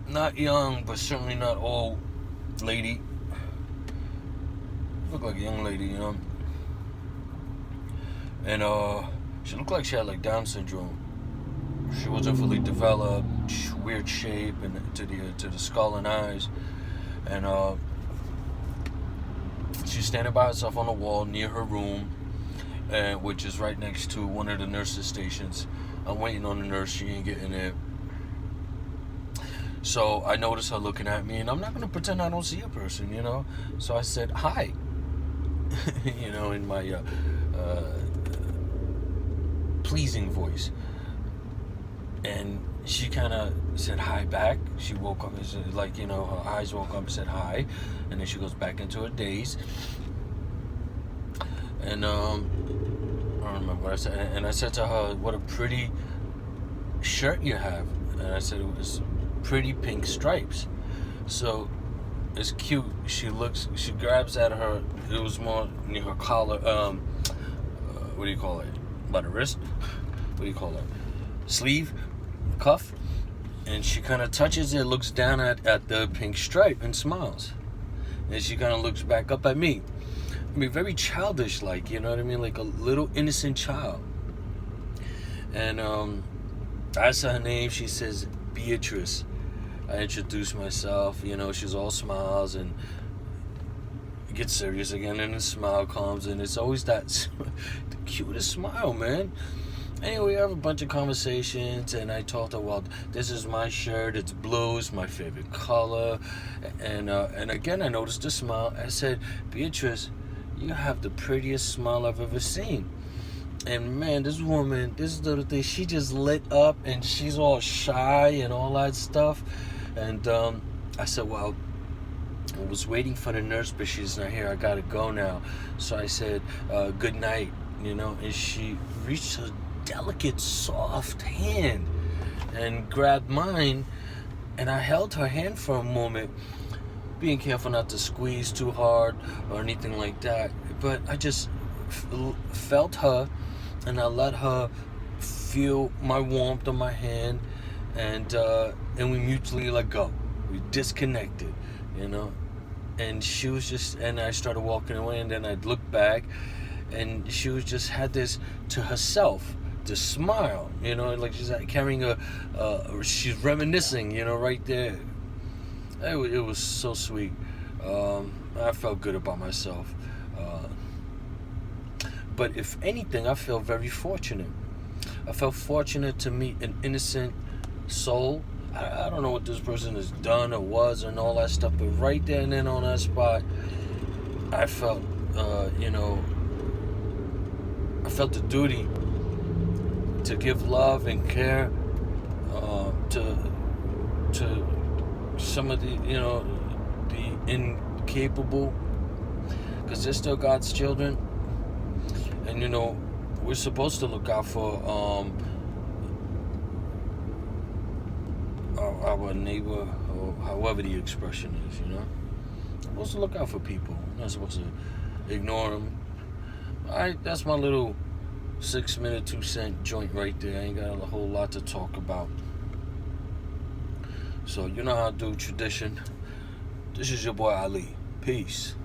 not young, but certainly not old lady. Looked like a young lady, you know. And she looked like she had like Down syndrome. She wasn't fully developed, weird shape, and to the skull and eyes. And she's standing by herself on the wall near her room, which is right next to one of the nurses' stations. I'm waiting on the nurse. She ain't getting there. So I noticed her looking at me, and I'm not gonna pretend I don't see a person, you know. So I said hi, you know, in my pleasing voice. And she kind of said hi back. She woke up, like, you know, her eyes woke up and said hi. And then she goes back into her daze. And I don't remember what I said. And I said to her, what a pretty shirt you have. And I said it was pretty pink stripes. So it's cute. She grabs at her, it was more near her collar. What do you call it? By the wrist? What do you call it? Sleeve? Cuff, and she kind of touches it, looks down at the pink stripe and smiles. And she kind of looks back up at me. I mean, very childish like, you know what I mean? Like a little innocent child. And I said her name. She says Beatrice. I introduced myself, you know. She's all smiles and gets serious again, and the smile comes, and it's always that the cutest smile, man. Anyway, we have a bunch of conversations, and I told her, well, this is my shirt. It's blue. It's my favorite color. And again, I noticed a smile. I said, Beatrice, you have the prettiest smile I've ever seen. And, man, this woman, this little thing, she just lit up, and she's all shy and all that stuff. And I said, well, I was waiting for the nurse, but she's not here. I got to go now. So I said, good night, you know. And she reached her delicate, soft hand and grabbed mine, and I held her hand for a moment, being careful not to squeeze too hard or anything like that. But I just felt her, and I let her feel my warmth on my hand, and we mutually let go. We disconnected, you know. And she was just, and I started walking away, and then I'd look back, and she was just had this to herself. To smile, you know, like she's carrying she's reminiscing, you know, right there. It was so sweet. I felt good about myself. But if anything, I feel very fortunate. I felt fortunate to meet an innocent soul. I don't know what this person has done or was and all that stuff, but right there and then on that spot, I felt, you know, I felt the duty to give love and care to some of the, you know, the incapable, because they're still God's children. And, you know, we're supposed to look out for our neighbor, or however the expression is, you know. We're supposed to look out for people. We're not supposed to ignore them. That's my little 6-minute 2-cent joint right there. I ain't got a whole lot to talk about. So you know how I do tradition. This is your boy Ali. Peace.